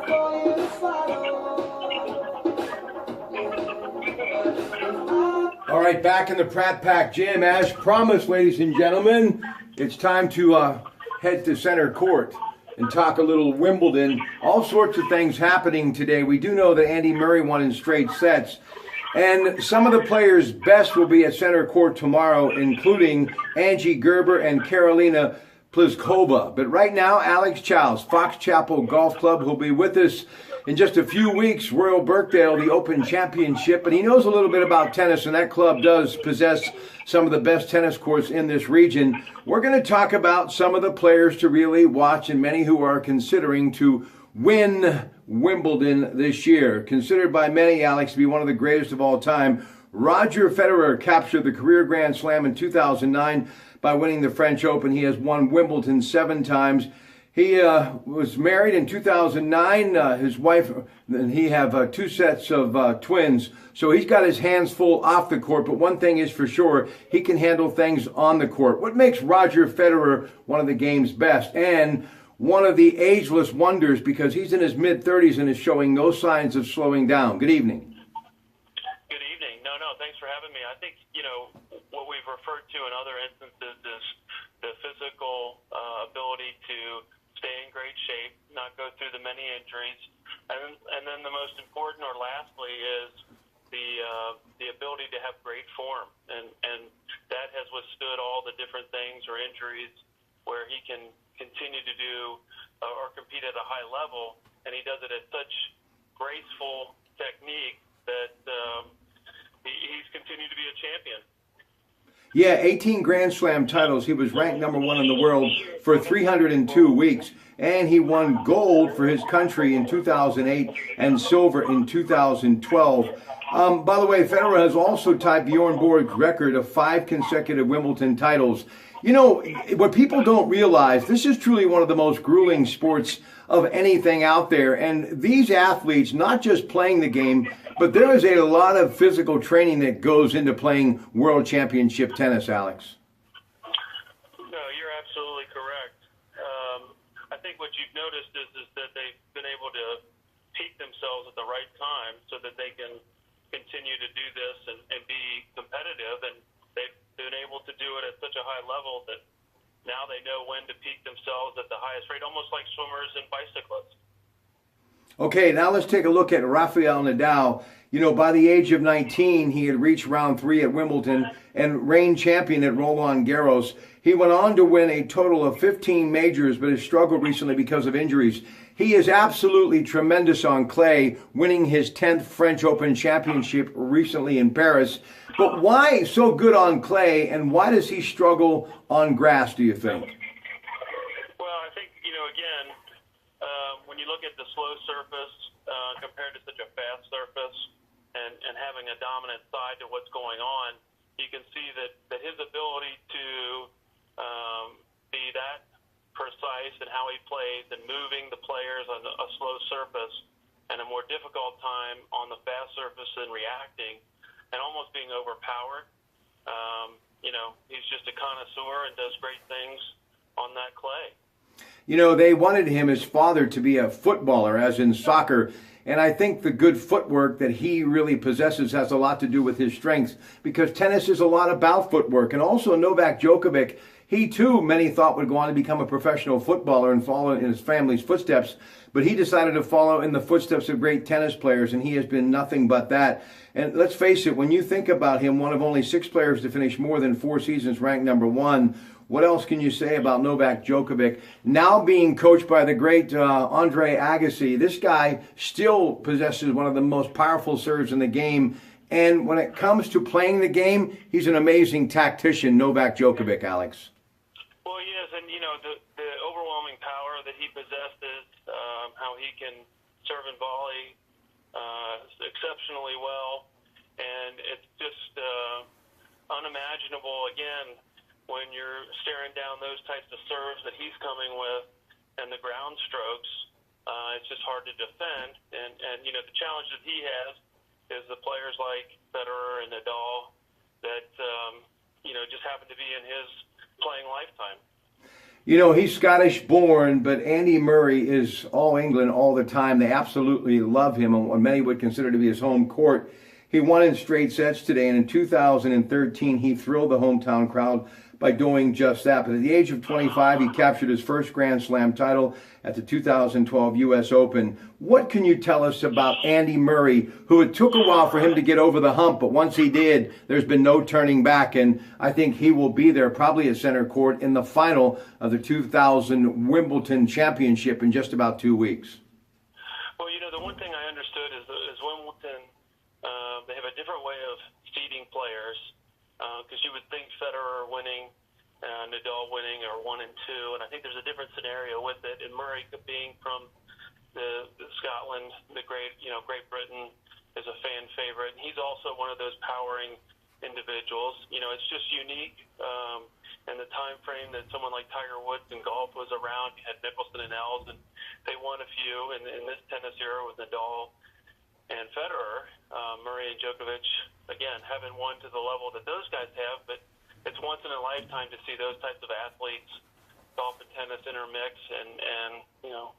All right, back in the Pratt Pack Gym. As promised, ladies and gentlemen, it's time to head to center court and talk a little Wimbledon. All sorts of things happening today. We do know that Andy Murray won in straight sets. And some of the players' best will be at center court tomorrow, including Angie Gerber and Karolina Pliskova. But right now, Alex Childs, Fox Chapel Golf Club, who'll be with us in just a few weeks. Royal Birkdale, the Open Championship. But he knows a little bit about tennis, and that club does possess some of the best tennis courts in this region. We're going to talk about some of the players to really watch and many who are considering to win Wimbledon this year. Considered by many, Alex, to be one of the greatest of all time, Roger Federer captured the career Grand Slam in 2009 by winning the French Open. He has won Wimbledon 7 times. He was married in 2009. His wife and he have 2 sets of twins. So he's got his hands full off the court. But one thing is for sure, he can handle things on the court. What makes Roger Federer one of the game's best and one of the ageless wonders, because he's in his mid-30s and is showing no signs of slowing down? Good evening. Good evening. No, thanks for having me. I think, what we've referred to in other instances is the physical ability to stay in great shape, not go through the many injuries. And then the most important, or lastly, is the ability to have great form. And that has withstood all the different things or injuries where he can continue to do or compete at a high level, and he does it at such graceful technique that he's continued to be a champion. Yeah, 18 Grand Slam titles. He was ranked number 1 in the world for 302 weeks, and he won gold for his country in 2008 and silver in 2012. By the way, Federer has also tied Bjorn Borg's record of 5 consecutive Wimbledon titles. You know, what people don't realize, this is truly one of the most grueling sports of anything out there. And these athletes, not just playing the game, but there is a lot of physical training that goes into playing world championship tennis, Alex. No, you're absolutely correct. I think what you've noticed is that they've been able to peak themselves at the right time so that they can continue to do this and be competitive. And they've been able to do it at such a high level that now they know when to peak themselves at the highest rate, almost like swimmers and bicyclists. Okay, now let's take a look at Rafael Nadal. You know, by the age of 19, he had reached round 3 at Wimbledon and reigned champion at Roland Garros. He went on to win a total of 15 majors, but has struggled recently because of injuries. He is absolutely tremendous on clay, winning his 10th French Open championship recently in Paris. But why so good on clay, and why does he struggle on grass, do you think? Well, I think, again, when you look at the slow surface compared to such a fast surface and having a dominant side to what's going on, you can see that his ability to be that precise in how he plays and moving the players on a slow surface and a more difficult time on the fast surface and reacting and almost being overpowered. He's just a connoisseur and does great things on that clay. You know, they wanted his father to be a footballer, as in soccer, and I think the good footwork that he really possesses has a lot to do with his strengths, because tennis is a lot about footwork. And also Novak Djokovic, he too, many thought would go on to become a professional footballer and follow in his family's footsteps, but he decided to follow in the footsteps of great tennis players, and he has been nothing but that. And let's face it, when you think about him, one of only 6 players to finish more than 4 seasons ranked number 1, what else can you say about Novak Djokovic? Now being coached by the great Andre Agassi, this guy still possesses one of the most powerful serves in the game. And when it comes to playing the game, he's an amazing tactician, Novak Djokovic, Alex. Well, he is, and the overwhelming power that he possesses, how he can serve and volley exceptionally well, and it's just unimaginable, again, when you're staring down those types of serves that he's coming with and the ground strokes. It's just hard to defend, and the challenge that he has is the players like Federer and Nadal that just happen to be in his playing lifetime. You know, he's Scottish born, but Andy Murray is all England all the time. They absolutely love him on what many would consider to be his home court. He won in straight sets today, and in 2013, he thrilled the hometown crowd by doing just that. But at the age of 25, he captured his first Grand Slam title at the 2012 U.S. Open. What can you tell us about Andy Murray, who it took a while for him to get over the hump, but once he did, there's been no turning back, and I think he will be there probably at center court in the final of the 2000 Wimbledon Championship in just about 2 weeks? Well, you know, the one thing I understood is Wimbledon, they have a different way of seeding players, because you would think Federer winning, Nadal winning are 1 and 2, and I think there's a different scenario with it. And Murray, being from the Scotland, Great Britain, is a fan favorite. And he's also one of those powering individuals. You know, it's just unique. And the time frame that someone like Tiger Woods in golf was around, you had Mickelson and Els, and they won a few. And in this tennis era with Nadal and Federer, Murray and Djokovic, again, haven't won to the level that those guys have, but it's once in a lifetime to see those types of athletes, golf and tennis intermix, and you know,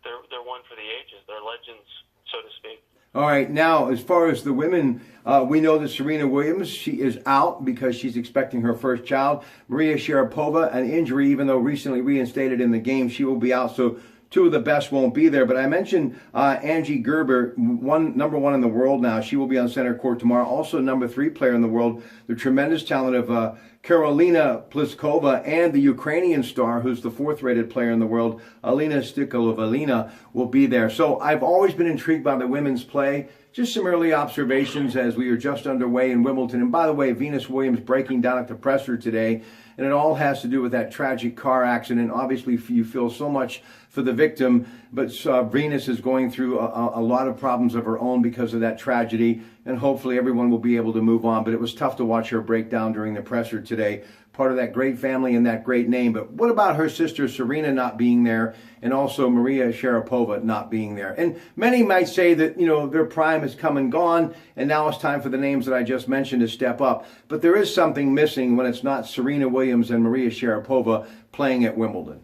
they're one for the ages. They're legends, so to speak. All right, now, as far as the women, we know that Serena Williams, she is out because she's expecting her first child. Maria Sharapova, an injury, even though recently reinstated in the game, she will be out, so two of the best won't be there. But I mentioned Angie Gerber, number one in the world now. She will be on center court tomorrow. Also number 3 player in the world, the tremendous talent of Karolina Pliskova, and the Ukrainian star, who's the 4th-rated player in the world, Alina Stikovalina, will be there. So I've always been intrigued by the women's play. Just some early observations as we are just underway in Wimbledon. And by the way, Venus Williams breaking down at the presser today, and it all has to do with that tragic car accident. Obviously, you feel so much for the victim, but Venus is going through a lot of problems of her own because of that tragedy, and hopefully everyone will be able to move on. But it was tough to watch her break down during the presser today. Part of that great family and that great name. But what about her sister Serena not being there, and also Maria Sharapova not being there? And many might say that, you know, their prime has come and gone, and now it's time for the names that I just mentioned to step up. But there is something missing when it's not Serena Williams and Maria Sharapova playing at Wimbledon.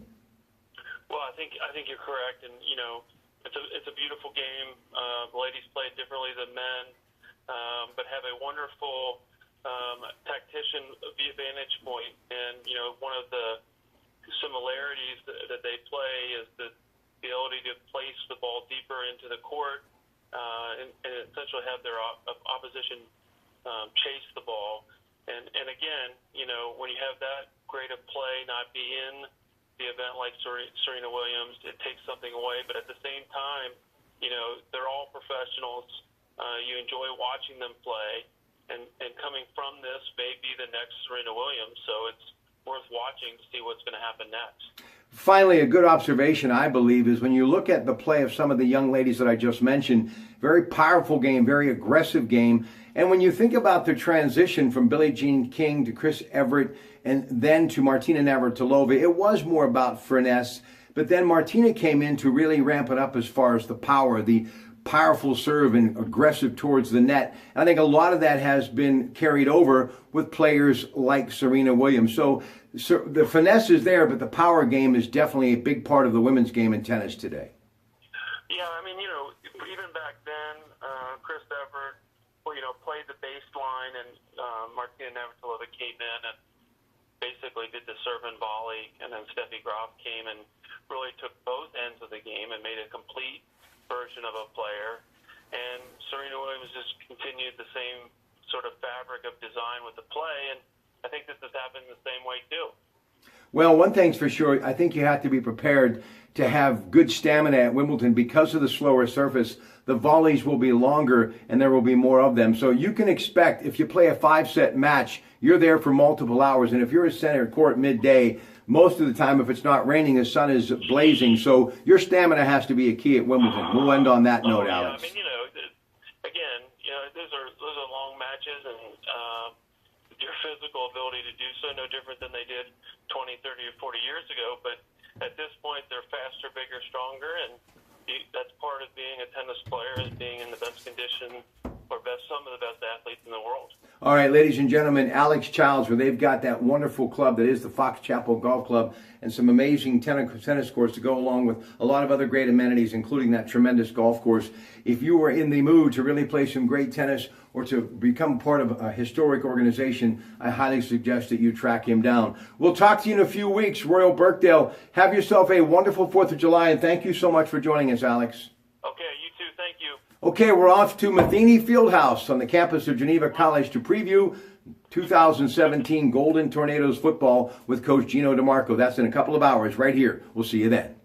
Well, I think you're correct, and you know, it's a beautiful game. The ladies play it differently than men, but have a wonderful tactician vantage point. And you know, one of the similarities that they play is the ability to place the ball deeper into the court, and essentially have their opposition chase the ball. And again, you know, when you have that great of play not be in the event like Serena Williams, it takes something away. But at the same time, you know, they're all professionals. You enjoy watching them play, and coming from this may be the next Serena Williams. So it's worth watching to see what's going to happen next. Finally, a good observation, I believe, is when you look at the play of some of the young ladies that I just mentioned, very powerful game, very aggressive game. And when you think about the transition from Billie Jean King to Chris Evert and then to Martina Navratilova, it was more about finesse. But then Martina came in to really ramp it up as far as the power, the powerful serve and aggressive towards the net. And I think a lot of that has been carried over with players like Serena Williams. So the finesse is there, but the power game is definitely a big part of the women's game in tennis today. Yeah, I mean, you know, even back then, Chris Evert, you know, played the baseline, and Martina Navratilova came in and basically did the serve and volley, and then Steffi Graf came and really took both ends of the game and made a complete version of a player. And Serena Williams just continued the same sort of fabric of design with the play, and I think this has happened the same way too. Well, one thing's for sure, I think you have to be prepared to have good stamina at Wimbledon because of the slower surface. The volleys will be longer and there will be more of them. So you can expect, if you play a 5-set match, you're there for multiple hours. And if you're at center court midday, most of the time, if it's not raining, the sun is blazing. So your stamina has to be a key at Wimbledon. We'll end on that note, yeah, Alex. I mean, you know, again, you know, those are long matches, and your physical ability to do so no different than they did 20, 30, or 40 years ago. But at this point, they're faster, bigger, stronger, and that's part of being a tennis player, is being in the best condition or some of the best athletes in the world. All right, ladies and gentlemen, Alex Childs, where they've got that wonderful club that is the Fox Chapel Golf Club and some amazing tennis courts to go along with a lot of other great amenities, including that tremendous golf course. If you are in the mood to really play some great tennis or to become part of a historic organization, I highly suggest that you track him down. We'll talk to you in a few weeks. Royal Birkdale, have yourself a wonderful 4th of July, and thank you so much for joining us, Alex. Okay, you too. Thank you. Okay, we're off to Matheny Fieldhouse on the campus of Geneva College to preview 2017 Golden Tornadoes football with Coach Gino DeMarco. That's in a couple of hours right here. We'll see you then.